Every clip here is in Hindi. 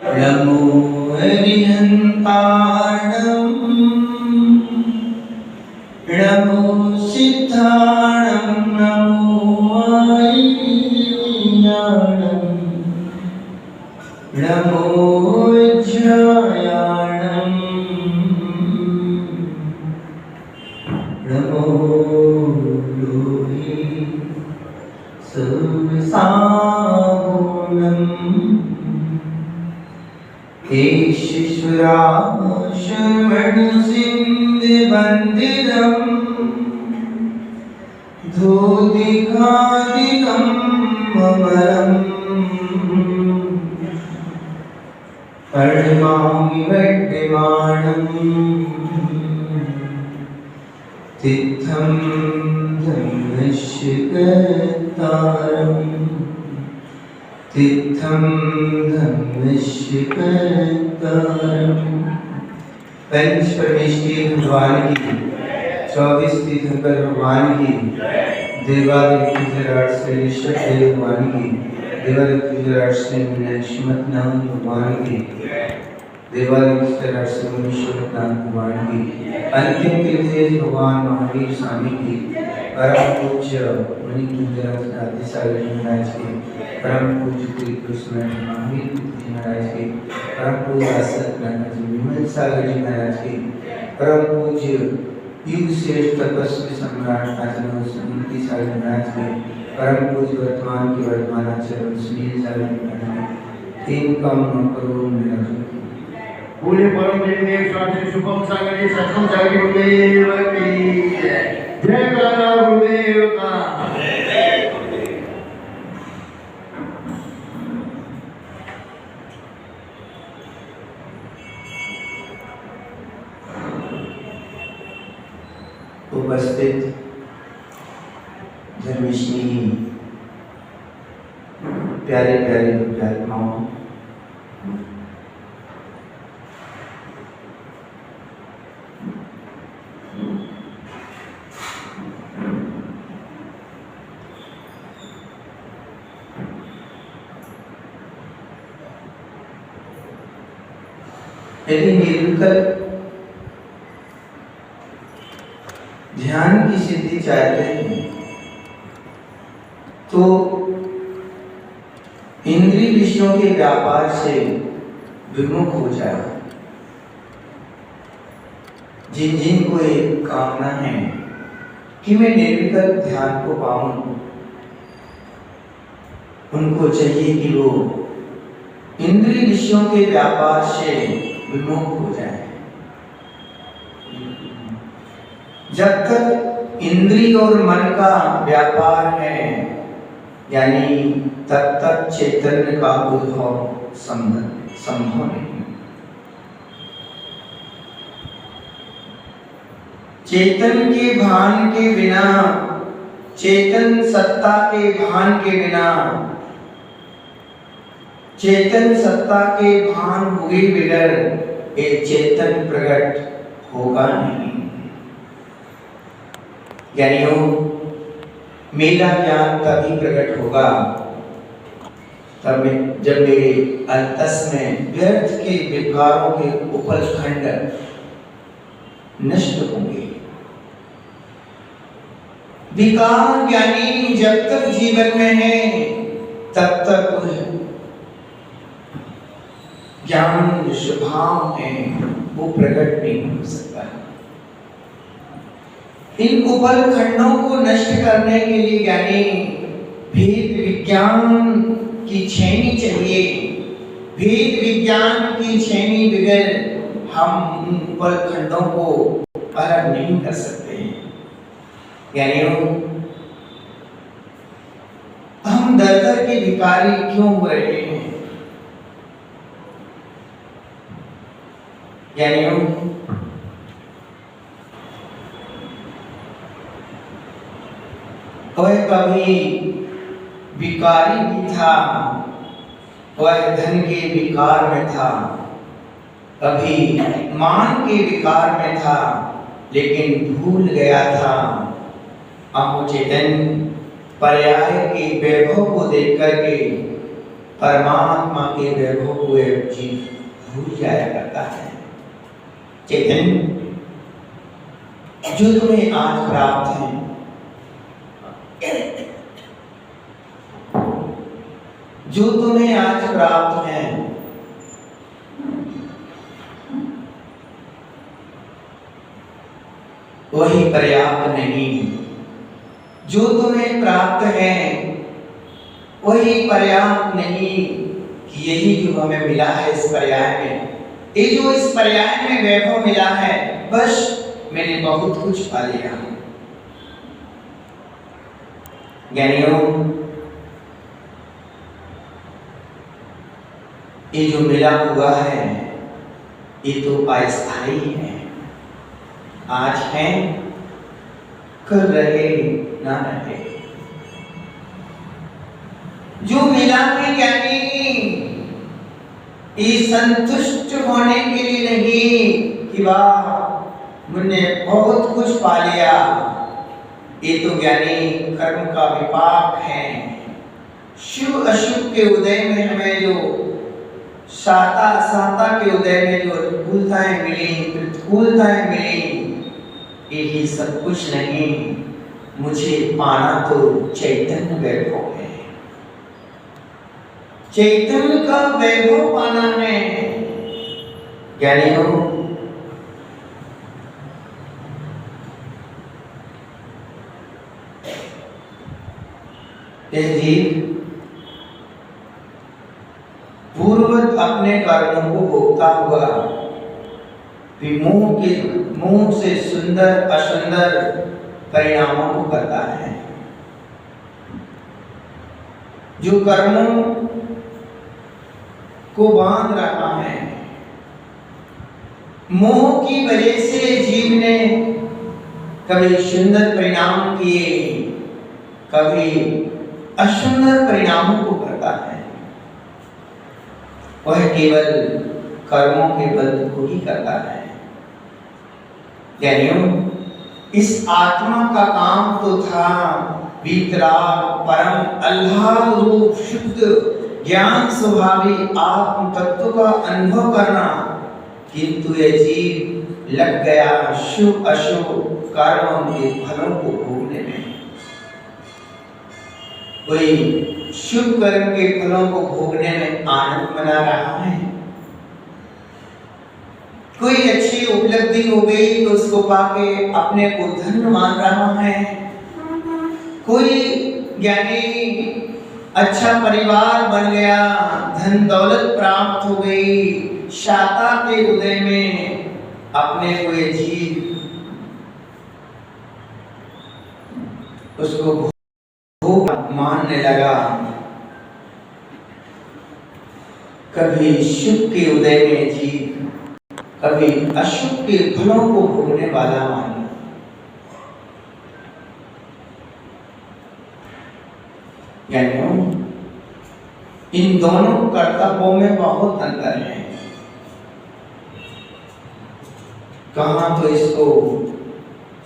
नमो अरिहन्ताणं नमो सिद्धाणं नमो आर्याणं नमो वज्रायाणं नमो लोहे सर्वसागुणम् श्रवणसिन्धुबन्धितं धूलिकादिकं अमरम् कर्मामि वर्तमानम् तिथं धर्मस्य कर्तारम् तिथं धर्मस्य कर्तारम्। पंच परमेश्वर भगवान की 24 तीर्थंकर भगवान की देवादित्य श्रेष्ठ भगवान की देवादित्य श्रीमत नाम भगवान की देवादित्य श्रीमत नाम भगवान की अंतिम तीर्थेश भगवान महावीर स्वामी की परम पूज्य मणिकुंजराज आदि सागर महाराज की परम पूज्य कृष्ण महावीर जी महाराज की परम पूज्य सत्यनारायण विमल सागर जी महाराज की परम पूज्य युग श्रेष्ठ तपस्वी सम्राट आचार्य सुनीति सागर महाराज की परम पूज्य वर्तमान के वर्तमान आचार्य सुनील सागर महाराज की तीन कम करो मेरा पूरे परम देव स्वामी शुभम सागर सत्संग सागर गुरुदेव की जय काला गुरुदेव का उपस्थित धर्मश्री प्यारे प्यारे आत्माओं यदि निरंतर ध्यान की सिद्धि चाहते हैं तो इंद्रिय विषयों के व्यापार से विमुख हो जाए। जिन जिन को एक कामना है कि मैं निरंतर ध्यान को पाऊं, उनको चाहिए कि वो इंद्रिय विषयों के व्यापार से विमुख हो जाए। जब तक इंद्रिय और मन का व्यापार है यानी तब तक चैतन्य का उद्भव संभव नहीं। चेतन के भान के बिना, चेतन सत्ता के भान के बिना, चेतन सत्ता के भान हुए बगैर एक चेतन प्रकट होगा नहीं। यानी मेरा ज्ञान तभी प्रकट होगा तब जब मेरे अंतस में व्यर्थ के विकारों के उपलखंड नष्ट होंगे। विकार ज्ञानी जब तक जीवन में है तब तक ज्ञान स्वभाव है वो प्रकट नहीं हो सकता। इन उपल खंडों को नष्ट करने के लिए यानी भेद विज्ञान की छेनी चाहिए। भेद विज्ञान की छेनी बगैर हम उपल खंडों को अलग नहीं कर सकते। यानी हम दर दर के भिखारी क्यों हो रहे हैं? यानी वह कभी भिखारी भी था, वह धन के विकार में था, कभी मान के विकार में था, लेकिन भूल गया था अहो चेतन पर्याय के वैभव को देख करके परमात्मा के वैभव को जीव भूल जाया करता है। चैतन्य जो तुम्हें आज प्राप्त है, जो तुम्हें आज प्राप्त है, वही पर्याप्त नहीं। जो तुम्हें प्राप्त है वही पर्याप्त नहीं कि यही जो हमें मिला है इस पर्याय में, ये जो इस पर्याय में वैभव मिला है, बस मैंने बहुत कुछ पा लिया। ज्ञानियों, ये जो मिला हुआ है ये तो अस्थायी है। आज है, कल रहे ना रहे। जो मिला है ज्ञानी, ये संतुष्ट होने के लिए नहीं कि वाह मैंने बहुत कुछ पा लिया। ये तो ज्ञानी कर्म का विपाक है। शुभ अशुभ के उदय में हमें जो साता के उदय में जो अनुकूलताएं मिली, प्रतिकूलताएं मिली, यही सब कुछ नहीं। मुझे पाना तो चैतन्य वैभव है, चैतन्य का वैभव पाना है। ज्ञानियों, जीव पूर्ववत अपने कर्मों को भोगता हुआ मुंह से सुंदर असुंदर परिणामों को करता है। जो कर्मों को बांध रहा है, मोह की वजह से जीव ने कभी सुंदर परिणाम किए, कभी असुंदर परिणामों को करता है। वह केवल कर्मों के बल को ही करता है। ज्ञानियों, इस आत्मा का काम तो था वितराग परम अल्लाह रूप शुद्ध ज्ञान स्वभावी आत्म तत्व का अनुभव करना, किंतु यह जीव लग गया शुभ अशुभ कर्मों के फलों को भोगने में। कोई शुभ कर्म के फलों को भोगने में आनंद मना रहा है, कोई अच्छी उपलब्धि हो गई तो उसको पाके अपने को धन्य मान रहा है, कोई ज्ञानी अच्छा परिवार बन गया, धन दौलत प्राप्त हो गई, शाता के उदय में अपने को ये जीव उसको भोग मानने लगा। कभी शुभ के उदय में जीव कभी अशुभ के फलों को भोगने वाला माना। ज्ञानियों, इन दोनों कर्तव्यों में बहुत अंतर है। कहाँ तो इसको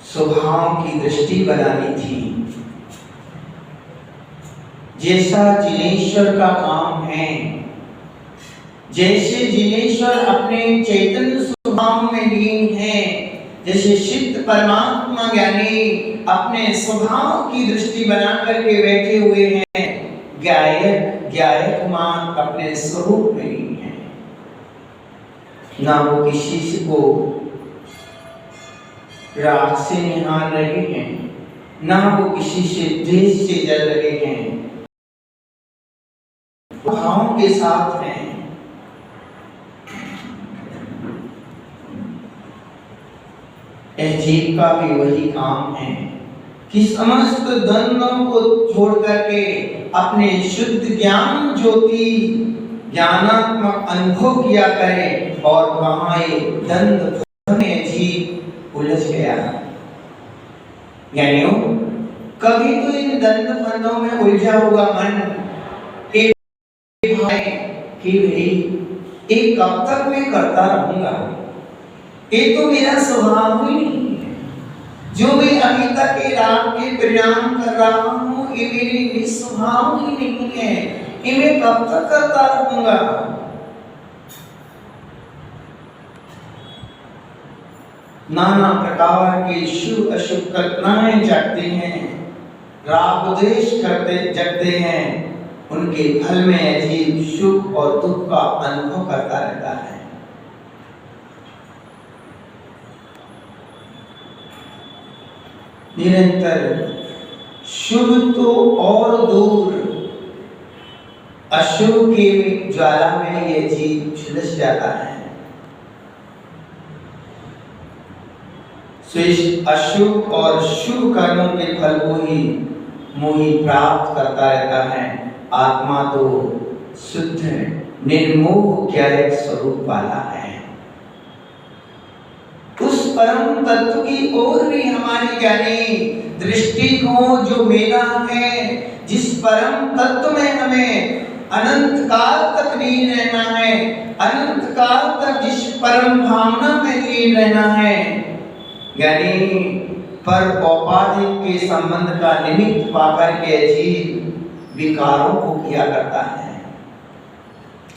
स्वभाव की दृष्टि बनानी थी, जैसा जिनेश्वर का काम है, जैसे जिनेश्वर अपने चैतन्य स्वभाव में लीन है, जैसे सिद्ध परमात्मा ज्ञानी अपने स्वभाव की दृष्टि बना करके बैठे हुए हैं, गायक मान अपने स्वरूप में लीन है। ना वो किसी को राग से निहार रहे हैं, ना वो किसी से द्वेष से जल रहे हैं, भाव के साथ हैं। जीव का भी वही काम है कि समस्त द्वंद्वों को छोड़ करके अपने शुद्ध ज्ञान ज्योति ज्ञानात्मक अनुभव किया करे। और वहां ये द्वंद्व में जीव उलझ गया। ज्ञानियों, कभी तो इन द्वंद्व फंदों में उलझा हुआ मन एक भाई कि भाई एक कब तक मैं करता रहूंगा, ये तो मेरा स्वभाव ही नहीं है। जो मैं अभी तक राग के परिणाम कर रहा हूँ, ये मेरे स्वभाव ही नहीं है। ये मैं कब तक करता रहूंगा? नाना प्रकार के शुभ अशुभ कल्पनाएं जगते हैं, राग द्वेष करते जगते हैं, उनके फल में अजीब सुख और दुख का अनुभव करता रहता है। निरंतर शुभ तो और दूर, अशुभ की ज्वाला में ये जीव झुलस जाता है। अशुभ और शुभ कर्मों के फल को ही मोही प्राप्त करता रहता है। आत्मा तो शुद्ध निर्मोह ज्ञान स्वरूप वाला है। उस परम तत्व की ओर भी हमारी ज्ञानी दृष्टि को जो मेला है, जिस परम तत्व में हमें अनंत काल तक लीन रहना है, अनंत काल तक जिस परम भावना में लीन रहना है, यानी पर औपाधिक के संबंध का निमित्त पाकर के जीव विकारों को किया करता है,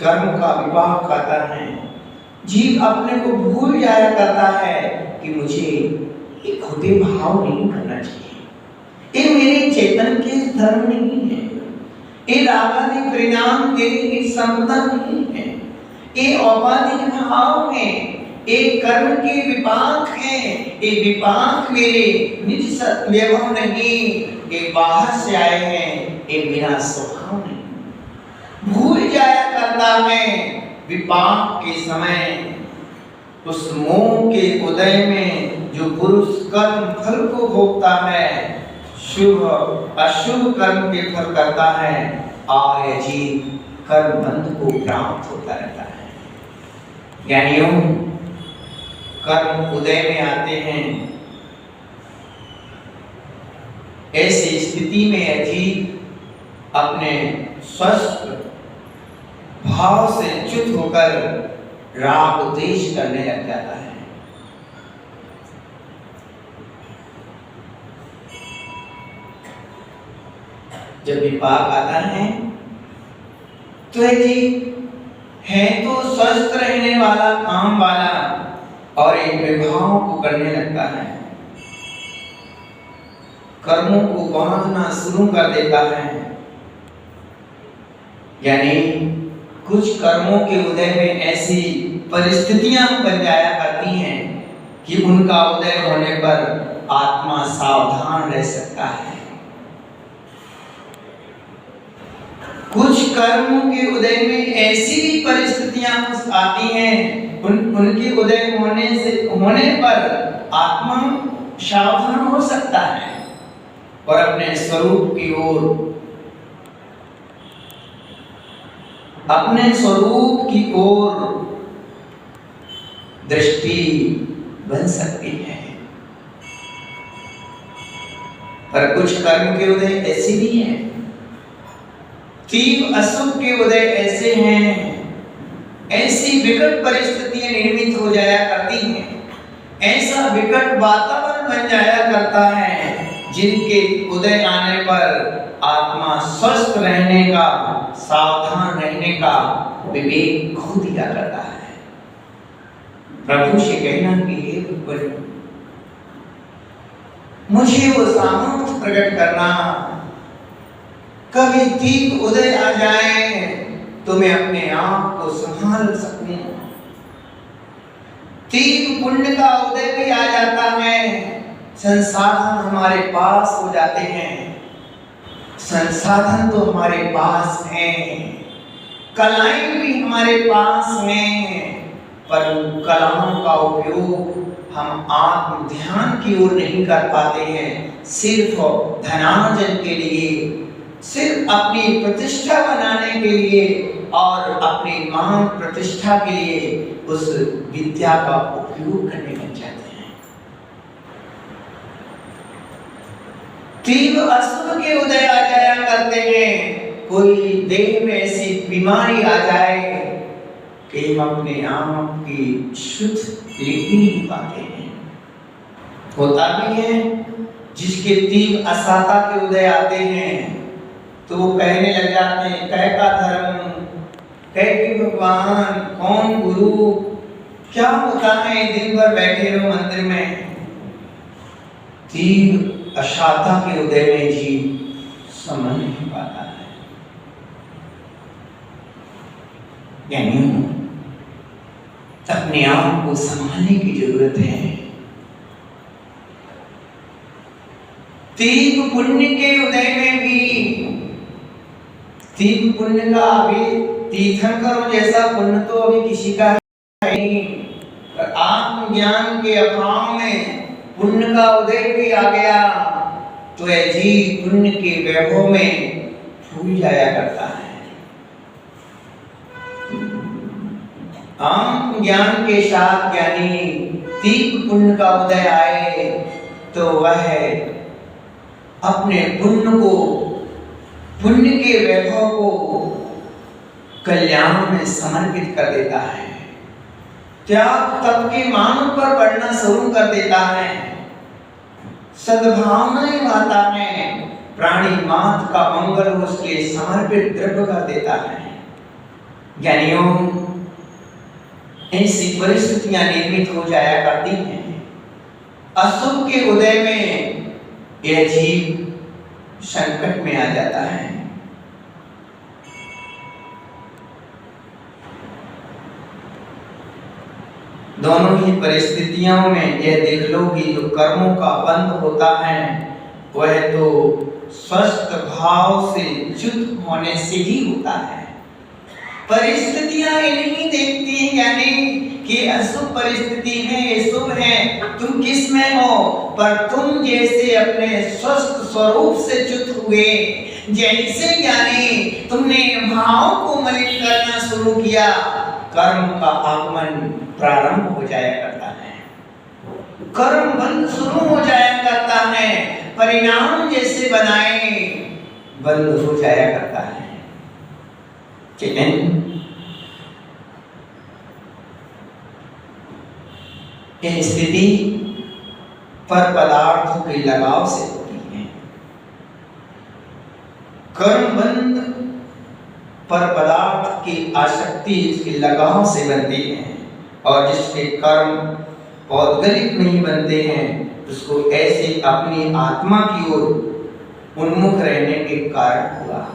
कर्म का विवाह करता है। जीव अपने को भूल जाया करता है कि मुझे ये खोटे भाव नहीं करना चाहिए, ये मेरे चेतन के धर्म नहीं है, ये रागादि परिणाम मेरी संपदा नहीं है, ये औपाधिक भाव है, ये कर्म के विपाक है, ये विपाक मेरे निज सत्वैभव नहीं, ये बाहर से आए हैं, ये मेरा स्वभाव नहीं। भूल जाया करता है विपाक के समय, उस मोह के उदय में जो पुरुष कर्म फल को भोगता है, शुभ अशुभ कर्म के फल करता है और यह जीव कर्म बंध को प्राप्त होता रहता है। यानी कर्म उदय में आते हैं, ऐसी स्थिति में जीव अपने स्वस्थ भाव से च्युत होकर राग द्वेष करने लग जाता है। जब विपाक आता है तो जीव है तो स्वस्थ रहने वाला, काम वाला, और एक विभाव को करने लगता है, कर्मों को बांधना शुरू कर देता है। यानी कुछ कर्मों के उदय में ऐसी परिस्थितियां बन जाया करती हैं कि उनका उदय होने पर आत्मा सावधान रह सकता है। कुछ कर्मों के उदय में ऐसी भी परिस्थितियां आती हैं, उनके उदय होने पर आत्मा सावधान हो सकता है और अपने स्वरूप की ओर, अपने स्वरूप की ओर दृष्टि बन सकती है। पर कुछ कर्म के उदय ऐसे भी हैं, तीव्र अशुभ के उदय ऐसे हैं, ऐसी विकट परिस्थितियां निर्मित हो जाया करती हैं, ऐसा विकट वातावरण बन जाया करता है, जिनके उदय आने पर आत्मा स्वस्थ रहने का, सावधान रहने का विवेक खो दिया करता है। प्रभु से कहना कि हे प्रभु, मुझे वो सामर्थ्य प्रकट करना, कभी तीव्र उदय आ जाए तो मैं अपने आप को संभाल सकूं। तीव्र पुण्य का उदय भी आ जाता है, संसाधन हमारे पास हो जाते हैं, संसाधन तो हमारे पास हैं, कलाएं भी हमारे पास हैं, पर कलाओं का उपयोग हम आत्म ध्यान की ओर नहीं कर पाते हैं। सिर्फ धनार्जन के लिए, सिर्फ अपनी प्रतिष्ठा बनाने के लिए और अपनी मान प्रतिष्ठा के लिए उस विद्या का उपयोग करने लग जाते हैं। तीव्र अशुभ के उदय आ जाया करते हैं, कोई देह में ऐसी बीमारी आ जाए कि हम अपने आप की शुद्ध लिख नहीं पाते हैं। होता भी है जिसके तीव्र असाता के उदय आते हैं, तो वो कहने लग जाते हैं, कह का धर्म, कह के भगवान, कौन गुरु, क्या होता है, दिन भर बैठे रहो मंदिर में। तीव्र अशाता के उदय में जीव समझ नहीं पाता है। यानी अपने आप को संभालने की जरूरत है। तीव्र पुण्य के उदय में भी, तीव्र पुण्य का अभी तीर्थंकरों जैसा पुण्य तो अभी किसी का नहीं। आत्मज्ञान के अभाव में पुण्य का उदय भी आ गया तो यह जीव पुण्य के वैभव में भूल जाया करता है। आत्मज्ञान के साथ यानी तीव्र पुण्य का उदय आए तो वह अपने पुण्य को, पुण्य के वैभव को कल्याण में समर्पित कर देता है। त्याग तप के मार्ग पर बढ़ना शुरू कर देता है। सद्भावनाएं निभाता है। प्राणी मात्र का मंगल उसके समर्पित द्रव्य कर देता है। ज्ञानियों, ऐसी परिस्थितियां निर्मित हो जाया करती हैं। अशुभ के उदय में यह जीव संकट में आ जाता है। दोनों ही परिस्थितियों में यह देख लो कि जो कर्मों का बंध होता है वह तो स्वस्थ भाव से च्युत होने से ही होता है। परिस्थितियां नहीं देखती हैं यानी कि अशुभ परिस्थिति है, ये शुभ है, तुम किस में हो, पर तुम जैसे अपने स्वस्थ स्वरूप से च्युत हुए, जैसे यानी तुमने भाव को मलिन करना शुरू किया, कर्म का आगमन प्रारंभ हो जाया करता है। कर्म बंद शुरू हो जाया करता है। परिणाम जैसे बनाए बंद हो जाया करता है। यह स्थिति पर पदार्थों के लगाव से होती है। कर्म बंद पर पदार्थ की आसक्ति इसके लगाव से बनती है और जिसके कर्म पौद्गलिक नहीं बनते हैं उसको ऐसे अपनी आत्मा की ओर उन्मुख रहने के कारण हुआ,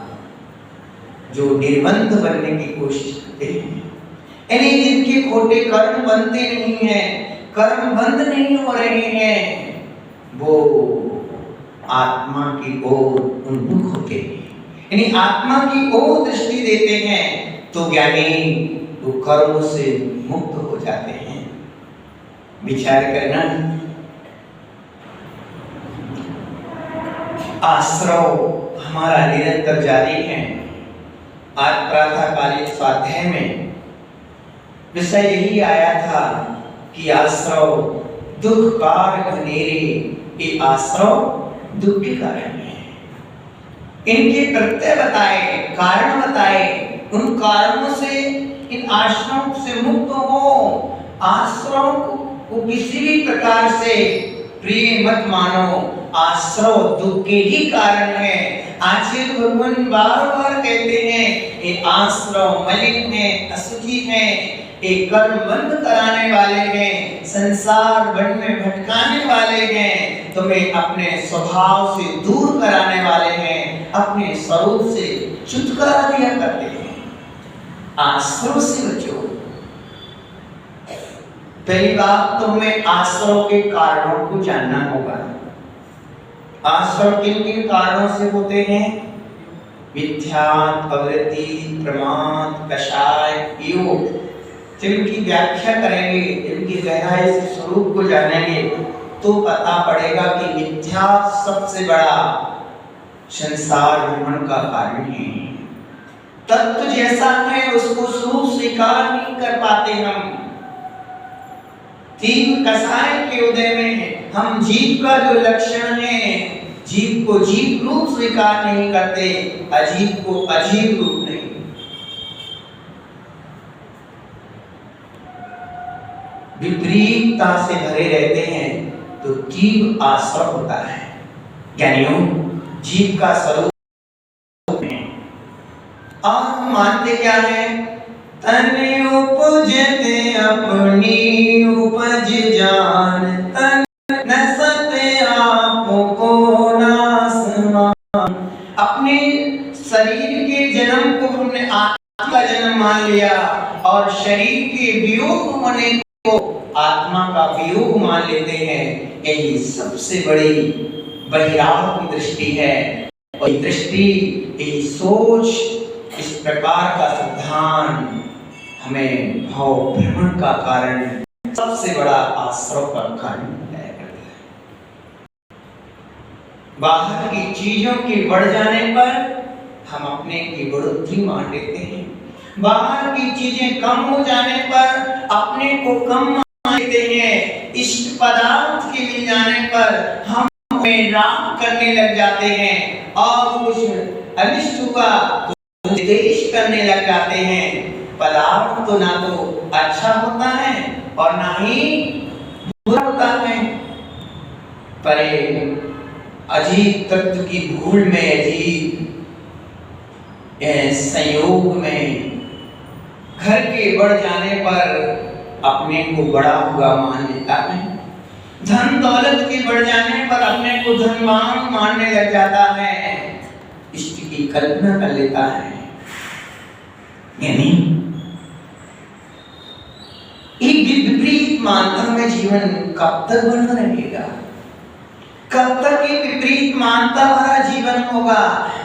जो निर्बंध बनने की कोशिश करते हैं। यानी जिनके खोटे कर्म बनते नहीं हैं, कर्म बंद नहीं हो रहे हैं, वो आत्मा की ओर उन्मुख होते हैं, यानी आत्मा की ओर दृष्टि देते हैं, तो ज्ञानी वो कर्मों से मुक्त हो जाते हैं। विचार करना, आश्रव हमारा निरंतर जारी है। आज प्रातःकालीन स्वाध्याय में विषय यही आया था कि आश्रव दुख कार घनेरे, ये आश्रव दुख के कारण है। इनके प्रत्यय बताए, कारण बताए, उन कारणों से इन आश्रम से मुक्त हो। आश्रम को किसी भी प्रकार से प्रिय मत मानो, आश्रव दुख के ही कारण है। आचार्य भगवान बार बार कहते हैं ये आश्रव मलिन है, अशुचि है, ये कर्म बंद कराने वाले हैं, संसार वन में भटकाने वाले हैं, तुम्हें अपने स्वभाव से दूर कराने वाले हैं, अपने स्वरूप से च्युत करा दिया करते हैं। आश्रव से बचो। पहली बात तो हमें आश्रव के कारणों को जानना होगा। आश्रव किन किन कारणों से होते हैं? मिथ्यात्व, प्रवृत्ति, प्रमाद, कषाय, योग। जिनकी व्याख्या करेंगे, इनकी गहराई से स्वरूप को जानेंगे तो पता पड़ेगा कि मिथ्या सबसे बड़ा संसार भ्रमण का कारण है। तत्व जैसा है उसको स्वरूप स्वीकार नहीं कर पाते हम। तीन कषाय के उदय में हम जीव का जो लक्षण है, जीव को जीव रूप स्वीकार नहीं करते, अजीव को अजीव रूप नहीं। विपरीतता से भरे रहते हैं तो जीव आश्रव होता है। ज्ञानियों, जीव का स्वरूप मानते क्या है? तन उपजते अपनी उपज जान, तन नसते आपको नासमान। अपने शरीर के जन्म को हमने आत्मा का जन्म मान लिया और शरीर के वियोग होने को आत्मा का वियोग मान लेते हैं। यही सबसे बड़ी बहिरागत दृष्टि है। और ये दृष्टि, ये सोच, इस प्रकार का सिद्धांत हमें भाव भ्रमण का कारण, सबसे बड़ा आश्रव का कारण है। बाहर की चीजों के बढ़ जाने पर हम अपने की बढ़ोतरी मान लेते हैं। बाहर की चीजें कम हो जाने पर अपने को कम मान लेते हैं। इष्ट पदार्थ के मिल जाने पर हम राग करने लग जाते हैं और कुछ अनिष्ट हुआ तो द्वेष करने लग जाते हैं। पदार्थ तो ना तो अच्छा होता है और ना ही बुरा होता है, पर अजीब तत्व की भूल में, अजीब संयोग में घर के बढ़ जाने पर अपने को बड़ा हुआ मान लेता है। धन दौलत के बढ़ जाने पर अपने को धनवान मानने लग जाता है, इष्ट की कल्पना कर लेता है। यानी विपरीत मानता में जीवन कब तक बना रहेगा? कब तक ये विपरीत मानता भरा जीवन होगा?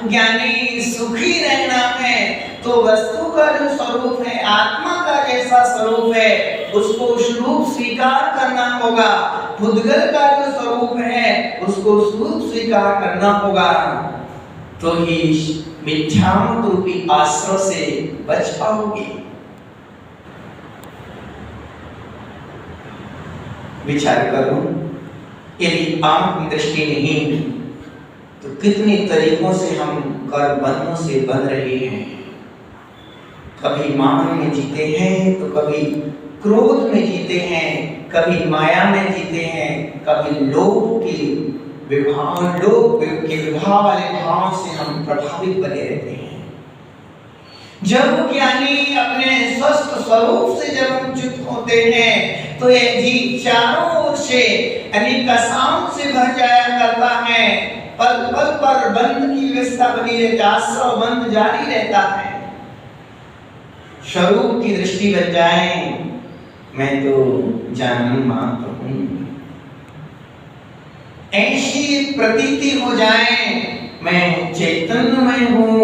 ज्ञानी सुखी रहना है तो वस्तु का जो स्वरूप है, आत्मा का जैसा स्वरूप है, उसको स्वरूप स्वीकार करना होगा। भूतगल का जो स्वरूप है उसको स्वरूप स्वीकार करना होगा, तो ही मिथ्यामत रूपी आश्रय से बच पाओगे। विचार करो, यदि आत्म दृष्टि नहीं तो कितने तरीकों से हम कर्म बंधनों से बंध रहे हैं। कभी मान में जीते हैं तो कभी क्रोध में जीते हैं, कभी माया में जीते हैं, कभी लोभ के विभाव वाले भाव से हम प्रभावित बने रहते हैं। जब ज्ञानी अपने स्वस्थ स्वरूप से जब हम युक्त होते हैं तो ये जीव चारों ओर से अनेक आशाओं से भर जाया करता है। पल पल पर बंध की व्यवस्था बनी रहती है, आश्रय बंध जारी रहता है। स्वरूप की दृष्टि बन जाए, मैं तो जानन मात्र हूँ, ऐसी प्रतीति हो जाए, मैं चैतन्यमय हूँ,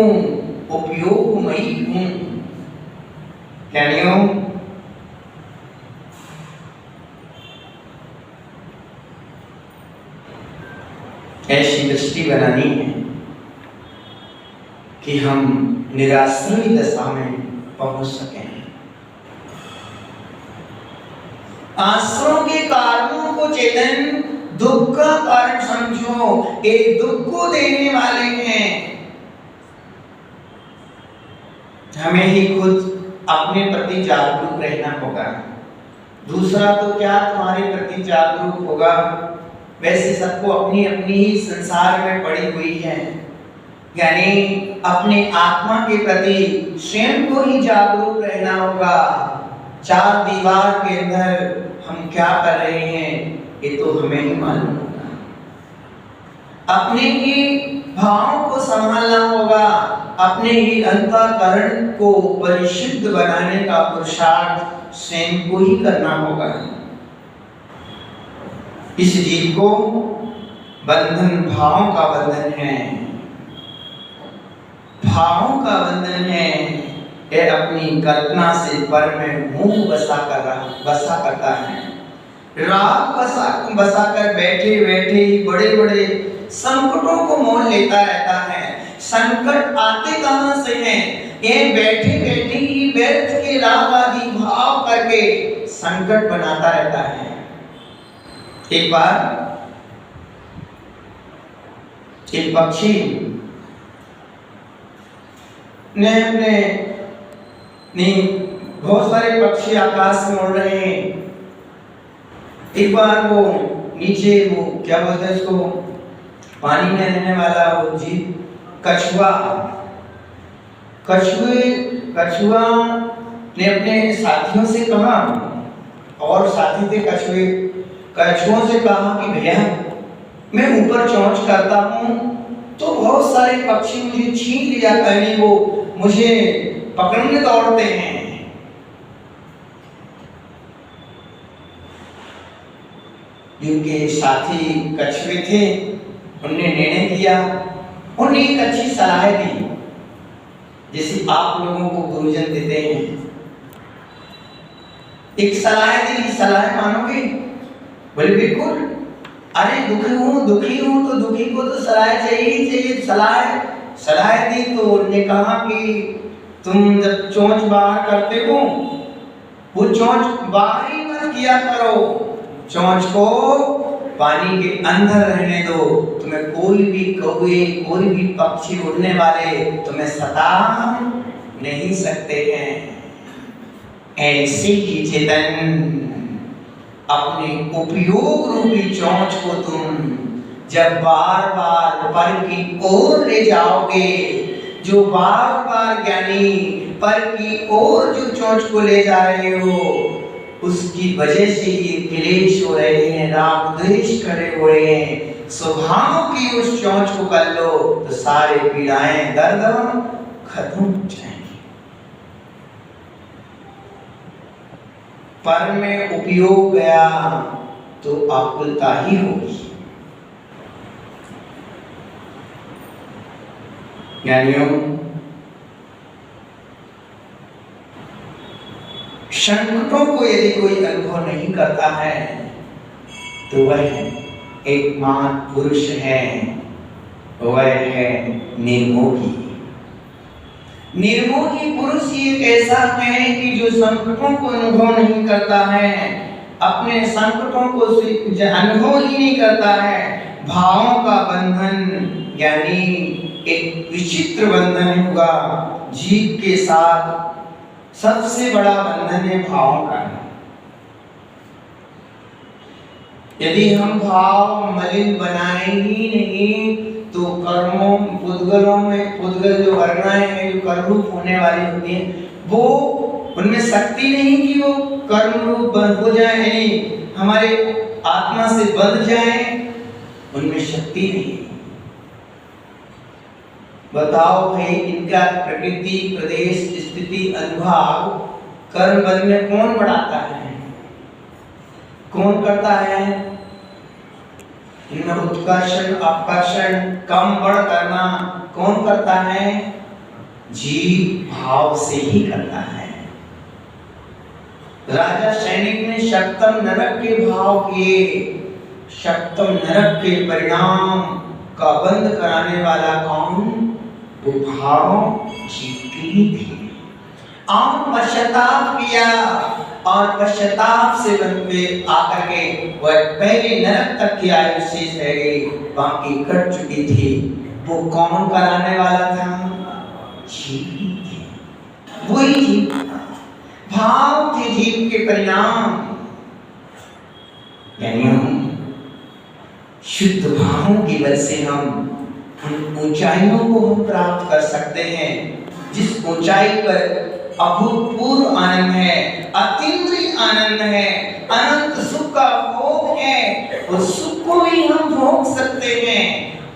उपयोगमयी हूँ। क्या नहीं हूँ? ऐसी दृष्टि बनानी है कि हम निराश्रयी दशा में पहुंच सकें। आश्रयों के कारणों को चेतन दुख का कारण समझो, ये दुख को देने वाले हैं। हमें ही खुद अपने प्रति जागरूक रहना होगा। दूसरा तो क्या तुम्हारे प्रति जागरूक होगा? वैसे सबको अपनी अपनी ही संसार में पड़ी हुई है। यानी अपने आत्मा के प्रति स्वयं को ही जागरूक रहना होगा। चार दीवार के अंदर हम क्या कर रहे हैं ये तो हमें ही मालूम होगा। अपने ही भावों को संभालना होगा, अपने ही अंतःकरण को परिशुद्ध बनाने का पुरुषार्थ स्वयं को ही करना होगा। इस जीव को बंधन भावों का बंधन है, भावों का बंधन है। यह अपनी कल्पना से पर में मुंह बसा करता है। राग बसा कर बैठे बैठे ही बड़े बड़े संकटों को मोल लेता रहता है। संकट आते कहां से हैं? ये बैठे बैठे ही व्यर्थ के राग आदि भाव करके संकट बनाता रहता है। एक बार एक पक्षी ने बहुत सारे पक्षी आकाश में उड़ रहे हैं। एक बार वो नीचे, वो क्या बोलते हैं इसको, पानी में रहने वाला वो जीव कछुए कछुआ ने अपने साथियों से कहा, और साथी थे कछुओं से कहा कि भैया मैं ऊपर चोंच करता हूँ तो बहुत सारे पक्षी मुझे छीन ले जाते हैं, वो मुझे पकड़ने दौड़ते हैं। जिनके साथी कछुए थे उनने निर्णय किया, उन्हें एक अच्छी सलाह दी जैसे आप लोगों को गुरुजन देते हैं। एक सलाह दी, सलाह मानोगे? बोले बिल्कुल। अरे दुखी हूँ तो दुखी को तो सलाह चाहिए। सलाह दी तो उन्होंने कहा कि तुम जब चोंच बाहर करते हो वो चोंच बाहर ही मत किया करो, चोंच को पानी के अंदर रहने दो। तुम्हें कोई भी कौवे, कोई भी पक्षी उड़ने वाले तुम्हें सता नहीं सकते हैं। ऐसे ही चेतन अपने उपयोग रूपी चोंच को तुम जब बार बार पर की ओर ले जाओगे, जो बार बार ज्ञानी पर की ओर जो चोंच को ले जा रहे हो, उसकी वजह से ये क्लेश हो रहे हैं, राग द्वेष करे हुए हैं। स्वभाव की उस चोंच को कर लो तो सारे पीड़ाएं दर्द खत्म हो जाएंगे। पर में उपयोग गया तो आकुलता ही होगी। ज्ञानियों, संकटों को यदि कोई अनुभव नहीं करता है तो वह एकमात्र पुरुष है, वह है निर्मोही। निर्मोही पुरुष एक ऐसा है कि जो संकटों को अनुभव नहीं करता है, अपने संकटों को अनुभव ही नहीं करता है। भावों का बंधन यानी एक विचित्र बंधन होगा जीव के साथ। सबसे बड़ा बंधन है भावों का। यदि हम भाव मलिन बनाए ही नहीं तो कर्मों पुद्गल जो वर्णाएं हैं, जो कर्म रूप होने वाली होती हैं, वो उनमें शक्ति नहीं कि वो कर्म रूप हो जाए, हमारे आत्मा से बंध जाए, उनमें शक्ति नहीं। बताओ भाई, इनका प्रकृति, प्रदेश, स्थिति, अनुभाव, कर्म बल में कौन बढ़ाता है, कौन करता है? इनमें उत्कर्षण, अपकर्षण, कम बढ़ करना कौन करता है? जीव भाव से ही करता है। राजा सैनिक ने सप्तम नरक के भाव किए, सप्तम नरक के परिणाम का बंद कराने वाला कौन? वो भाव जीव के ही थे। और पश्चाताप किया और पश्चाताप से बनते आकर के वह पहले नरक तक की आयु शेष रह गई, बाकी कट चुकी थी। वो कौन कराने वाला था? जीव थे, वही जीव था। भाव थे जीव के परिणाम। यानी हम शुद्ध भावों की वजह से हम उन ऊंचाइयों को हम प्राप्त कर सकते हैं जिस ऊंचाई पर अभूतपूर्व आनंद है, अतीन्द्रिय आनंद है, अनंत सुख का भोग है। उस सुख को भी हम भोग सकते हैं।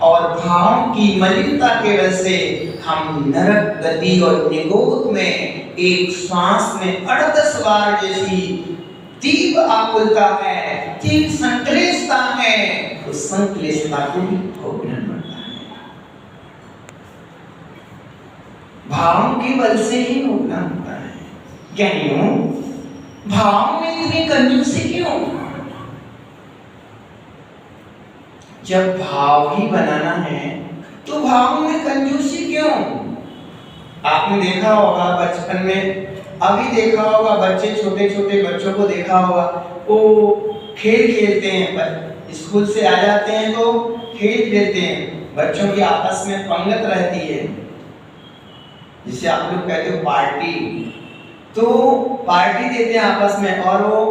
और भाव की मलिनता के वजह से हम नरक गति और निगोद में एक श्वास में 38 बार जैसी तीव्र आकुलता है, तीव्र संक्लेशता है, उस संक्लेशता को भी भोगना पड़ता है। भाव के बल से ही भोगना होता है। क्यों? भाव में इतनी कंजूसी क्यों? जब भाव ही बनाना है तो भाव में कंजूसी क्यों? आपने देखा होगा बचपन में, अभी देखा होगा बच्चे, छोटे छोटे बच्चों को देखा होगा, वो खेल खेलते हैं, स्कूल से आ जाते हैं तो खेल खेलते हैं। बच्चों की आपस में पंगत रहती है, जिसे आप लोग कहते हो पार्टी। तो पार्टी देते हैं आपस में, और वो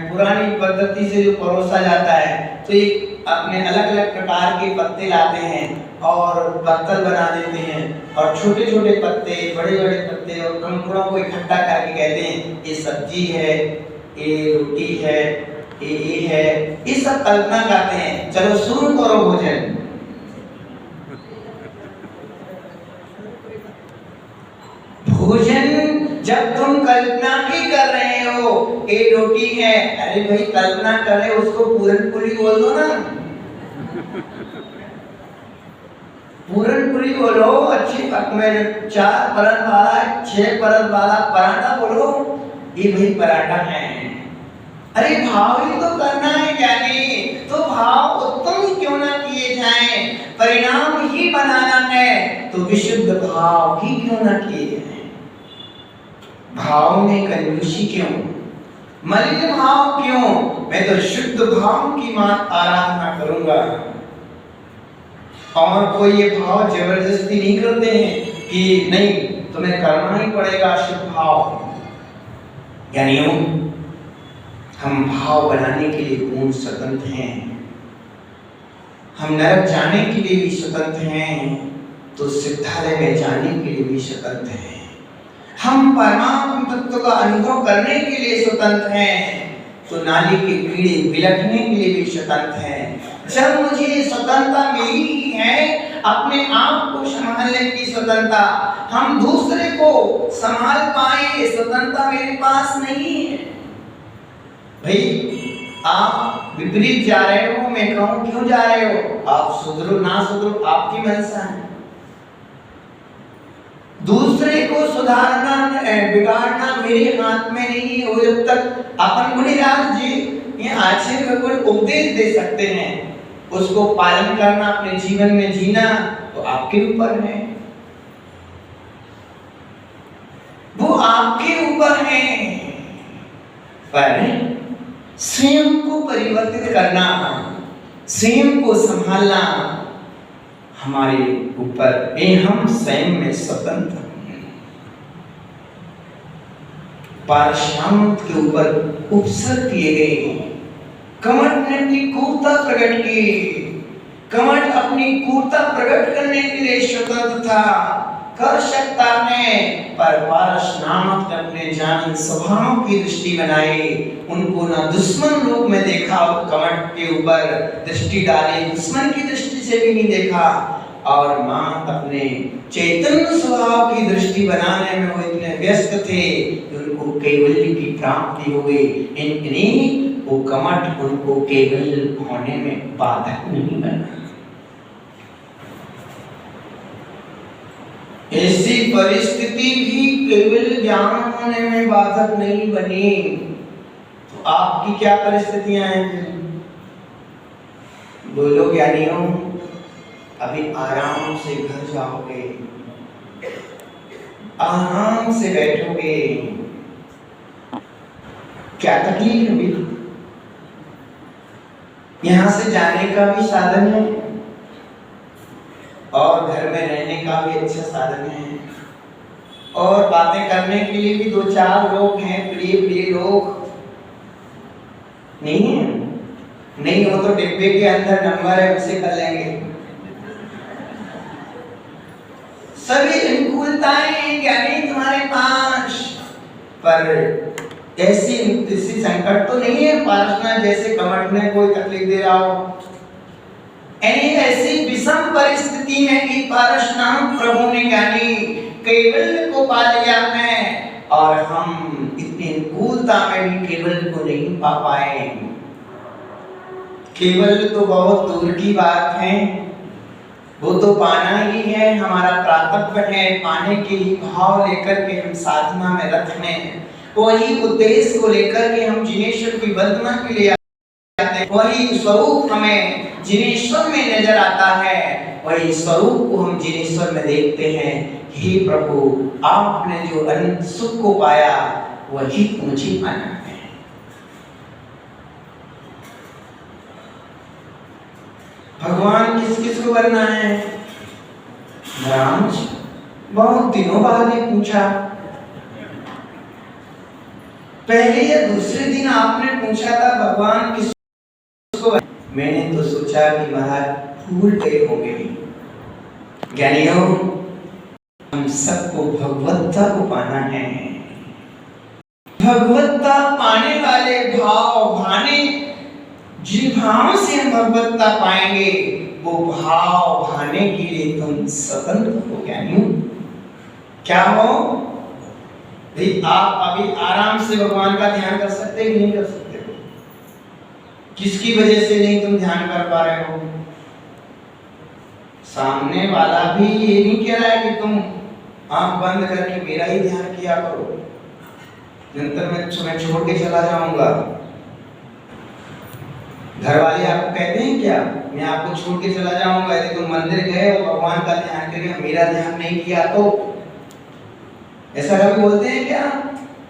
पुरानी पद्धति से जो परोसा जाता है, तो एक अपने अलग अलग प्रकार के पत्ते लाते हैं और पत्तल बना देते हैं और छोटे छोटे पत्ते बड़े बड़े पत्ते और कंकड़ों को इकट्ठा करके कहते हैं ये सब्जी है, ये रोटी है, ये है, ये सब कल्पना करते हैं। चलो शुरू करो भोजन। भोजन जब तुम कल्पना की कर रहे हो, ये रोटी है, अरे भाई कल्पना करे उसको पूरन पूरी बोल दो ना। पूरन पूरी बोलो, अच्छी में 4 परत वाला 6 परत वाला पराठा बोलो, ये भाई पराठा है। अरे भाव ही तो करना है ज्ञानी, तो भाव उत्तम ही क्यों ना किए जाएं, परिणाम ही बनाना है तो विशुद्ध भाव ही क्यों ना किए जाएं। भाव में कंजूसी क्यों, मलिन भाव क्यों, मैं तो शुद्ध भाव की मात आराधना करूंगा। और कोई ये भाव जबरदस्ती नहीं करते हैं कि नहीं तुम्हें करना ही पड़ेगा शुद्ध भाव। यानी हम भाव बनाने के लिए पूर्ण स्वतंत्र हैं, हम नरक जाने के लिए भी स्वतंत्र हैं, तो सिद्धालय में जाने के लिए भी स्वतंत्र हैं, हम परमात्म तत्व का अनुभव करने के लिए स्वतंत्र हैं, तो नाली के कीड़े बिलखने के लिए भी स्वतंत्र हैं। जब मुझे स्वतंत्रता मिली है, अपने आप को संभालने की स्वतंत्रता, हम दूसरे को संभाल पाए स्वतंत्रता मेरे पास नहीं है। भाई आप विपरीत जा रहे हो, मैं कहूं क्यों जा रहे हो, आप सुधरो ना सुधरो आपकी मंशा है। दूसरे को सुधारना बिगाड़ना मेरे हाथ में नहीं है। जब तक अपन मुनिराज जी ये आचार्य भगवान उपदेश दे सकते हैं, उसको पालन करना अपने जीवन में जीना तो आपके ऊपर है, वो आपके ऊपर है। पर स्वयं को परिवर्तित करना, स्वयं को संभालना हमारे ऊपर, हम स्वयं में स्वतंत्र हैं। पारशांत के ऊपर उपसर्ग किए गए, कमठ ने अपनी क्रूरता प्रकट की, कमठ अपनी क्रूरता प्रकट करने के लिए स्वतंत्र था, कर सकता है, पर पारस नामक ने अपने जान स्वभाव की दृष्टि बनाई, उनको ना दुश्मन रूप में देखा और कमठ के ऊपर दृष्टि डाली, दुश्मन की दृष्टि से भी नहीं देखा, और मां अपने चैतन्य स्वभाव की दृष्टि बनाने में वो इतने व्यस्त थे कि उनको कैवल्य की प्राप्ति हो गई। इनकी वो कमठ उनको केवल होने में बाधक नहीं बना। ऐसी परिस्थिति भी केवल ज्ञान होने में बाधक नहीं बनी, तो आपकी क्या परिस्थितियां हैं? बोलो ज्ञानियों, अभी आराम से घर जाओगे, आराम से बैठोगे, क्या तकलीफ है? यहां से जाने का भी साधन है और घर में रहने का भी अच्छा साधन है, और बातें करने के लिए भी 2-4 लोग हैं, प्रिय प्रिय लोग नहीं है। नहीं हो तो डिब्बे के अंदर नंबर है, उसे कर लेंगे। सभी अनुकूलताएं ज्ञानी तुम्हारे पास, पर ऐसी संकट तो नहीं है पारसना जैसे कमठ में कोई तकलीफ दे रहा हो। ऐसी विषम परिस्थिति में भी पारसना प्रभु ने ज्ञानी केवल को पा लिया है, और हम इतनी अनुकूलता में भी केवल को नहीं पा पाए। केवल तो बहुत दूर की बात है, वो तो पाना ही है, हमारा कर्तव्य है, पाने के ही भाव लेकर के हम साधना में रत हैं, वही उद्देश्य को लेकर के हम जिनेश्वर की वंदना के लिए आते हैं, वही स्वरूप हमें जिनेश्वर में नजर आता है, वही स्वरूप को हम जिनेश्वर में देखते हैं। हे प्रभु, आपने जो अनंत सुख को पाया वही मुझे पाना है। भगवान किस किस को बनना है? राम जी बहुत दिनों बाद ही पूछा, पहले या दूसरे दिन आपने पूछा था भगवान किसको? मैंने तो सोचा कि महाराज भूल गए होंगे, ज्ञानियों, हम सबको भगवत्ता को पाना है। भगवत्ता पाने वाले भाव भाने, जिन भावों से हम भगवत्ता पाएंगे वो भाव भाने के लिए तुम स्वतंत्र हो ज्ञानियों। क्या हो भाई, आप अभी आराम से भगवान का ध्यान कर सकते हैं कि नहीं कर सकते हो? किसकी वजह से नहीं तुम ध्यान कर पा रहे हो? सामने वाला भी ये नहीं कह रहा है कि तुम आंख बंद करके मेरा ही ध्यान किया करो, निरंतर मैं तुम्हें छोड़ के चला जाऊंगा। घर वाले आपको कहते हैं क्या, मैं आपको छोड़ के चला जाऊंगा यदि तुम मंदिर गए और भगवान का ध्यान करके मेरा ध्यान नहीं किया तो? ऐसा कभी बोलते हैं क्या?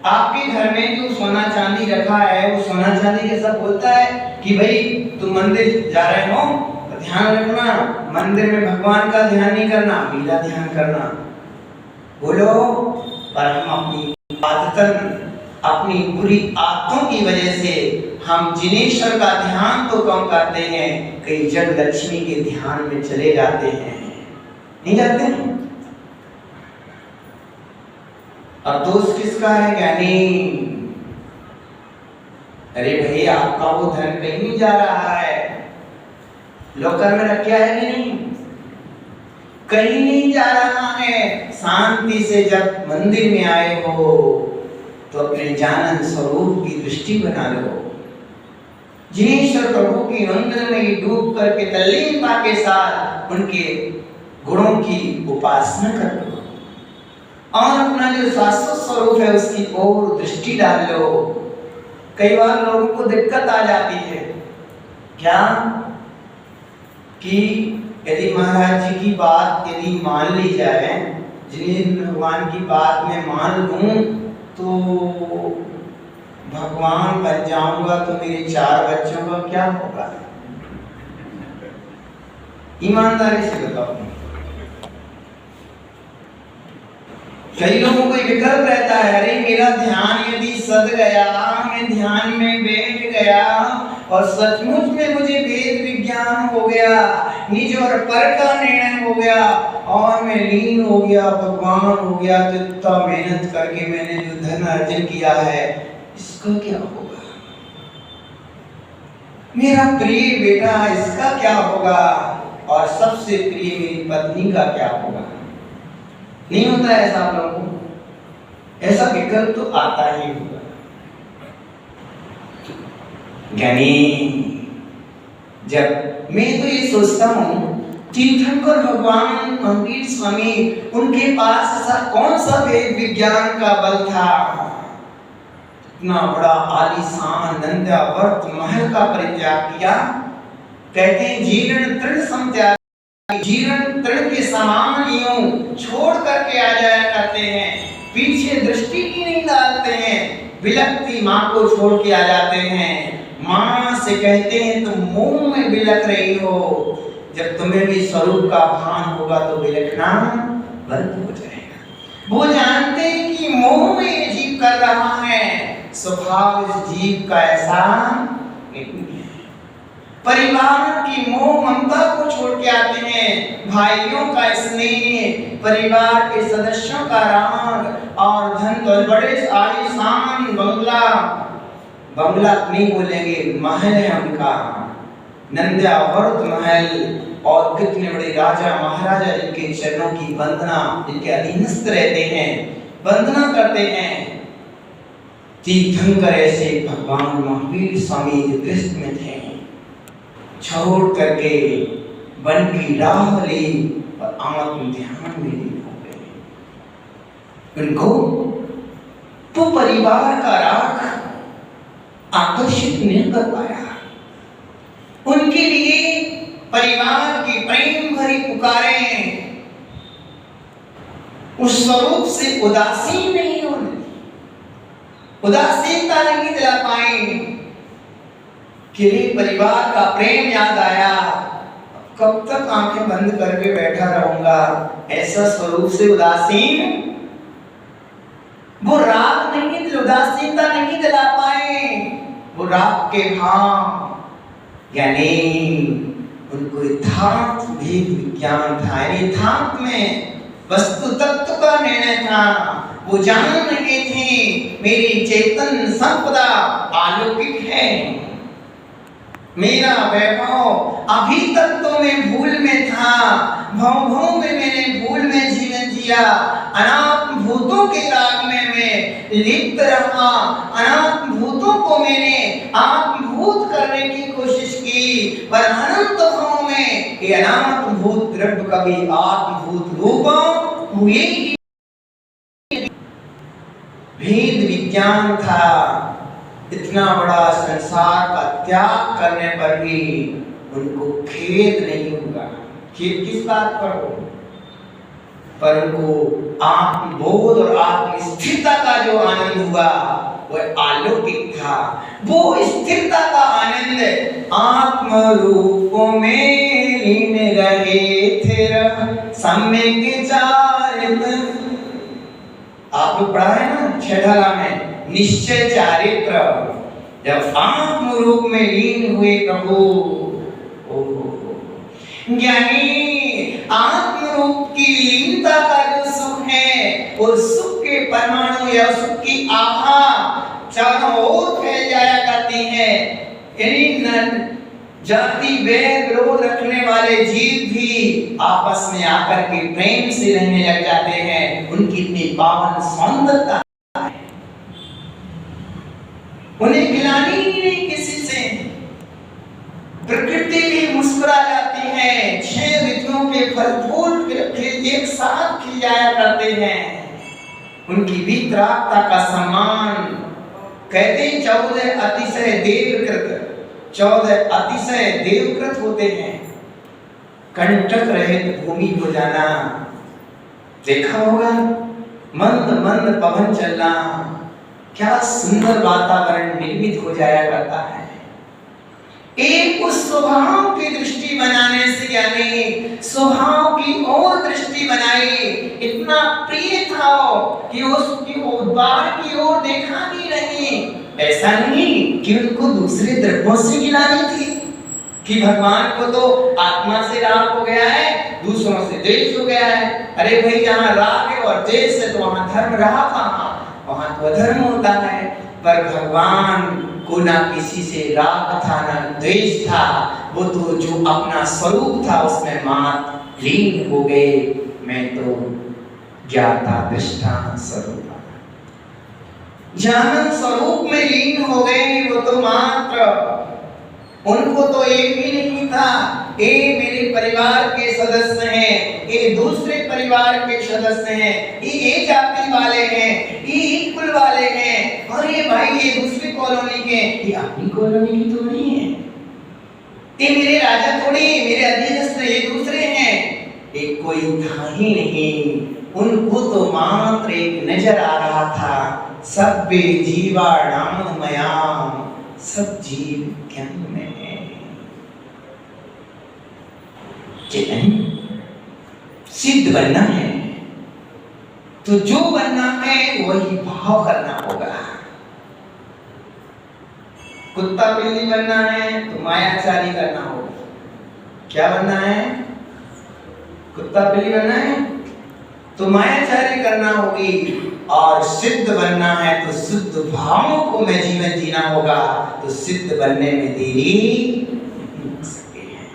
आपके घर में जो सोना चांदी रखा है वो सोना चांदी कैसा बोलता है कि भाई तुम मंदिर जा रहे हो तो ध्यान रखना, मंदिर में भगवान का ध्यान नहीं करना, मेरा ध्यान करना। बोलो, पर हम अपनी आदतन, अपनी बुरी आदतों की वजह से हम जिनेश्वर का ध्यान तो कम करते हैं, कई जड़ लक्ष्मी के ध्यान में चले जाते हैं। नहीं जाते हैं? अब दोष किसका है ज्ञानी? अरे भाई, आपका वो धन कहीं नहीं जा रहा है, लॉकर में रखा है कि नहीं? कहीं नहीं जा रहा है। शांति से जब मंदिर में आए हो तो अपने जानन स्वरूप की दृष्टि बना लो, जिनेश्वर प्रभु की मंदिर में डूब करके तल्लीनता के साथ उनके गुणों की उपासना कर लो और अपना जो शाश्वत स्वरूप है उसकी ओर दृष्टि डाल लो। कई बार लोगों को दिक्कत आ जाती है क्या कि यदि महाराज जी की बात यदि मान ली जाए, जिन्हें भगवान की बात में मान लूं तो भगवान बन जाऊंगा तो मेरे 4 बच्चों का क्या होगा? ईमानदारी से बताओ। कई लोगों को विकल्प रहता है, अरे मेरा ध्यान यदि सद गया, मैं ध्यान में बैठ गया और सचमुच में मुझे वेद विज्ञान हो गया, निज और पर का निर्णय हो गया और मैं लीन हो गया, भगवान हो गया, तो इतना मेहनत करके मैंने जो धन अर्जन किया है इसका क्या होगा? मेरा प्रिय बेटा इसका क्या होगा? और सबसे प्रिय मेरी पत्नी का क्या होगा? नहीं होता है ऐसा आप लोगों को? ऐसा विकल्प तो आता ही होगा। ज्ञानी, जब मैं तो ये सोचता हूँ तीर्थंकर भगवान महावीर स्वामी, उनके पास ऐसा कौन सा वेद विज्ञान का बल था? इतना बड़ा आलीशान नंद्यावर्त महल का परित्याग किया। कहते हैं जीर्ण तृण समत्याग, जीर्ण तृण के समान यूं छोड़ करके आ जाया करते हैं, पीछे दृष्टि भी नहीं डालते हैं, बिलखती माँ को छोड़ के आ जाते हैं। माँ से कहते हैं तुम मुंह में बिलख रही हो, जब तुम्हें भी स्वरूप का भान होगा तो बिलखना बंद हो जाएगा। वो जानते हैं कि मोह में ये जीव कर रहा है, स्वभाव इस जीव का ऐसा नहीं है। परिवार की मोह ममता को छोड़ के आते हैं, भाइयों का स्नेह, परिवार के सदस्यों का राग और धन दौलत, बड़े आलीशान बंगला, बंगला नहीं बोलेंगे, महल है उनका, नंद्यावर्त महल, और कितने बड़े राजा महाराजा जिनके चरणों की वंदना, जिनके अधीनस्थ रहते हैं, वंदना करते हैं। तीर्थंकर ऐसे भगवान महावीर स्वामी गृहस्थ में थे, छोड़ करके वन की राह ली और आत्म ध्यान में लीन हो गए। उनको तो परिवार का राग आकर्षित नहीं कर पाया। उनके लिए परिवार की प्रेम भरी पुकारें उस स्वरूप से उदासीन नहीं होने, उदासीनता नहीं दिला पाई कि परिवार का प्रेम याद आया, कब तक आंखें बंद करके बैठा रहूंगा, ऐसा स्वरूप से उदासीन, वो राग नहीं, उदासीनता नहीं दिला पाए, वो राग के भाव, यानी उनको यथार्थ भेद विज्ञान था, यथार्थ में वस्तु तत्व का निर्णय था। वो जान रहे थे मेरी चेतन संपदा अलौकिक है, मेरा वैभव अभी तक तो मैं भूल में था, भव में मैंने भूल में जीवन जिया, अनात्म भूतों के राग में मैं लिप्त रहा, अनात्म भूतों को मैंने आत्मभूत करने की कोशिश की, पर अनंत भाव में ये अनात्म भूत द्रव्य कभी आत्मभूत रूप हुए ही। भेद विज्ञान था, इतना बड़ा संसार का त्याग करने पर भी उनको खेद नहीं हुआ। खेद किस बात पर हो, पर उनको आत्मबोध और आत्मस्थिरता का जो आनंद हुआ वह अलौकिक था। वो स्थिरता का आनंद आत्म रूप में लीन रहे थे सम्यक चारित। आप लोग पढ़ा है ना छठाला में, निश्चय चारित्र। जब आत्म रूप में लीन हुए प्रभु, ज्ञानी आत्म रूप की लीनता का जो सुख है, वो सुख के परमाणु या सुख की आभा चारों ओर फैल जाया करती है। यानी जाति वैर विरोध रखने वाले जीव भी आपस में आकर के प्रेम से रहने लग जाते हैं। उनकी इतनी पावन सौंदर्यता है, उन्हें गिलानी ही नहीं किसी से। प्रकृति भी मुस्कुरा जाती है, 6 ऋतुओं के फल फूल एक साथ खिल जाया करते हैं। उनकी वीतरागता का सम्मान कहते हैं 14 अतिशय देवकृत, 14 अतिशय देवकृत होते हैं। कंटक रहित भूमि को जाना, देखा होगा मंद मंद पवन चलना, क्या सुंदर वातावरण निर्मित हो जाया करता है। एक उस स्वभाव की दृष्टि बनाने से, यानी स्वभाव की ओर दृष्टि बनाई, इतना प्रिय था कि उसकी बाहर की ओर देखा ही नहीं। ऐसा नहीं कि उनको दूसरे द्रव्यों से गिलानी थी, कि भगवान को तो आत्मा से राग हो गया है, दूसरों से द्वेष हो गया है। अरे भाई, जहाँ राग है और द्वेष है तो वहाँ धर्म रहा कहाँ, वहाँ तो अधर्म होता है। पर भगवान को ना किसी से राग था ना द्वेष था, वो तो जो अपना स्वरूप था उसमें मात लीन हो गए। मैं तो ज्ञाता दृष्टा स्वरूप, जानन स्वरूप में लीन हो गए। वो तो मात्र, उनको तो एक भी नहीं था, ये मेरे परिवार के सदस्य हैं, ये दूसरे परिवार के सदस्य हैं, ये जाति वाले हैं, ये कुल वाले हैं, और ये भाई ये दूसरी कॉलोनी के, ये अपनी कॉलोनी की तो नहीं है, ये मेरे राजा थोड़ी, मेरे अधीनस्थ ये दूसरे हैं। एक कोई था ही नहीं, उनको तो मात्र एक नजर आ रहा था, सब जीवाणाम मयाम, सब जीव ज्ञान में है। चेतन सिद्ध बनना है तो जो बनना है वही भाव करना होगा। कुत्ता बिल्ली बनना है तो मायाचारी करना होगा। क्या बनना है? कुत्ता बिल्ली बनना है तो मायाचारी करना होगी, और सिद्ध बनना है तो शुद्ध भावों को मैं जीवन जीना होगा। तो सिद्ध बनने में देरी नहीं हो सकती है।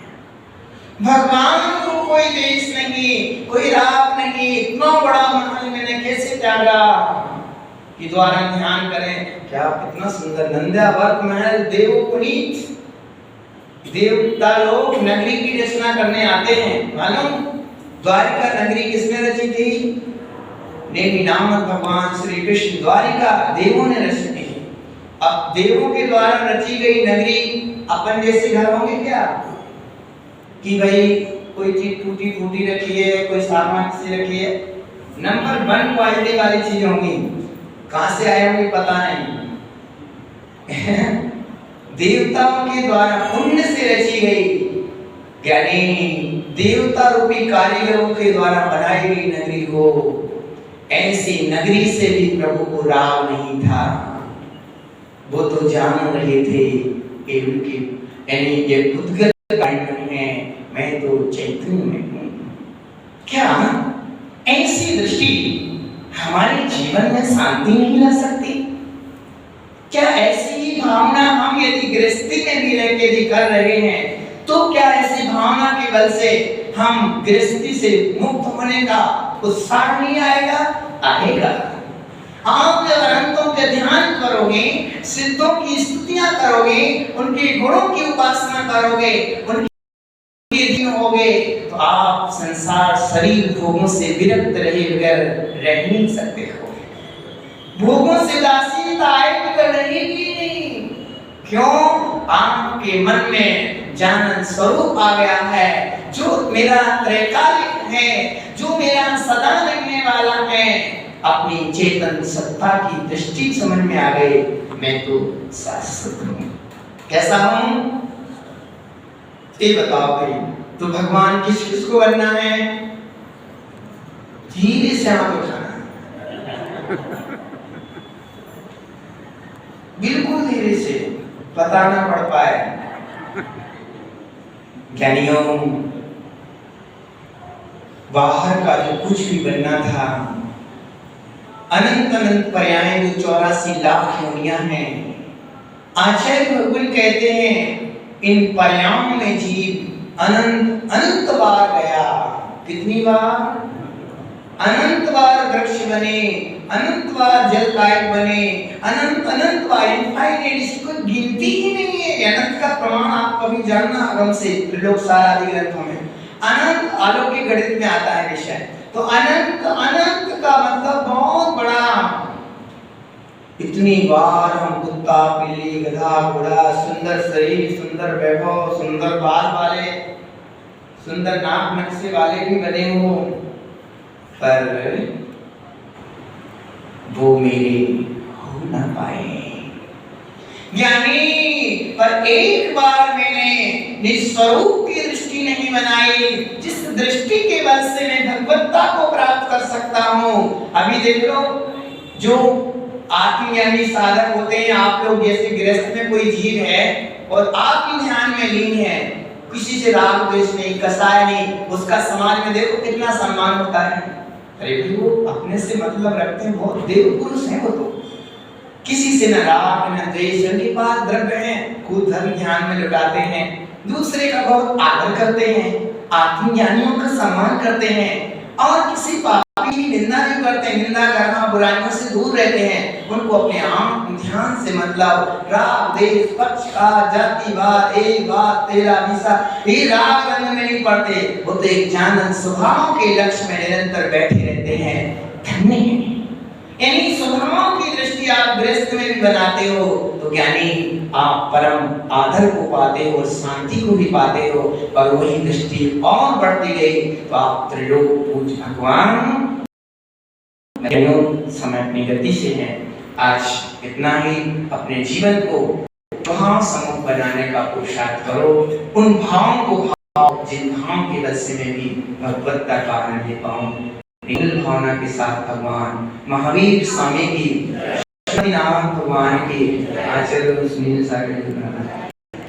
भगवान को कोई देश नहीं, कोई राग नहीं, इतना बड़ा महल मैंने कैसे त्यागा कि द्वारा ध्यान करें। क्या कितना सुंदर नंदावर्त महल, देवपुनीत देवता लोग नगरी की रचना करने आते हैं। मालूम द्वारिका नगरी किसने रची थी? नेमि नामक भगवान श्री कृष्ण द्वारिका देवों ने रची थी। अब देवों के द्वारा रची गई नगरी अपन जैसे घर होंगे क्या? कि भाई कोई चीज टूटी फूटी रखी है, कोई सामान से रखी है, नंबर 1 क्वालिटी वाली चीज होंगी। कहां से आए होंगे पता नहीं। देवताओं के द्वारा पुण्य से रची गई, यानी देवता रूपी कारीगरों के द्वारा बनाई गई नगरी हो। ऐसी नगरी से भी प्रभु को राग नहीं था। वो तो जान रहे थे कि उनकी यानी ये उद्गत कारण है, तो चैतन्य में हूँ। क्या ऐसी दृष्टि हमारे जीवन में शांति नहीं ला सकती? क्या ऐसी ही भावना हम यदि गृहस्थी में भी रह के यदि कर रहे हैं तो क्या ऐसी भावना के बल से हम गृहस्थी से मुक्त होने का उत्साह नहीं आएगा? आएगा। आप जब अनंतों के ध्यान करोगे, सिद्धों की स्तुतियां करोगे, उनके गुणों की उपासना करोगे, उनके अधीन होगे, तो आप संसार शरीर भोगों से विरक्त रहे बगैर रह नहीं सकते हो। भोगों से उदासीनता आए बगैर रहेगी नहीं। क्यों? आपके मन में जानन स्वरूप आ गया है, जो मेरा त्रैकालिक है, जो मेरा सदा रहने वाला है। अपनी चेतन सत्ता की दृष्टि समझ में आ गई, मैं तो शाश्वत हूँ। कैसा हूँ ये बताओ भाई। तो भगवान किसको बनना है? धीरे से हाथ उठाना, बिल्कुल धीरे से, पता ना पड़ पाए। ज्ञानियों, बाहर का जो कुछ भी बनना था, अनंत अनंत पर्याय जो 84 लाख योनियां हैं, आचार्य भगवान कहते हैं इन पर्यायों में जीव अनंत अनंत बार गया। कितनी बार? अनंत बार वृक्ष बने, अनंत बार जलकायक बने, अनंत अनंत बार, इनफाइनाइट, इसकी कोई गिनती ही नहीं है। अनंत का प्रमाण आप कभी जानना आगम से, त्रिलोक सार आदि ग्रंथों में अनंत अलौकिक गणित में आता है विषय। तो अनंत अनंत का मतलब बहुत बड़ा। इतनी बार हम कुत्ता, बिल्ली, गधा, घोड़ा, सुंदर शरीर, सुंदर वैभव, सुंदर बाल वाले, सुंदर नाक नक्शे वाले भी बने हो, पर वो मेरे हो न पाए। ज्ञानी, पर एक बार मैंने निस्वरूप की दृष्टि नहीं बनाई, जिस दृष्टि के बल से मैं भगवत्ता को प्राप्त कर सकता हूँ। अभी देख लो, जो आत्मज्ञानी साधक होते हैं, आप लोग जैसे गृहस्थ में कोई जीव है और आपके ध्यान में लीन है, किसी से राग द्वेष नहीं, कसाय नहीं, उसका समाज में देखो कितना सम्मान होता है। अरे भाई वो अपने से मतलब रखते हैं, बहुत देव पुरुष हैं वो तो। किसी से न राग न द्वेष, उनके पास द्रव्य है, खुद धर्म ध्यान में लुटाते हैं, दूसरे का बहुत आदर करते हैं, आत्मज्ञानियों का सम्मान करते हैं, और किसी पापी की निंदा नहीं करते। निंदा करना, बुराइयों से दूर रहते हैं। उनको अपने आम ध्यान से मतलब राग द्वेष, पक्षपात, जातिवाद, एक बात तेरा विसा, ये राग रंग में नहीं पड़ते। वो तो एक जानन स्वभाव के लक्ष्य में निरंतर बैठे रहते हैं। धन्य है। इन्हीं स्वभावों की दृष्टि आप गृहस्थ में भी बनाते हो तो ज्ञानी आप परम आदर को पाते हो और शांति को भी पाते हो, और वही दृष्टि और बढ़ती गई तो आप त्रिलोक पूज्य भगवान। समय अपनी गति से है, आज इतना ही। अपने जीवन को भाव समूह बनाने का पुरुषार्थ करो। उन भावों को भाव, जिन भावों के बल से मैं भी भगवत्ता का आनंद ले पाऊं। दिल भावना के साथ भगवान महावीर स्वामी की, भगवान की आचरण सुनील सागर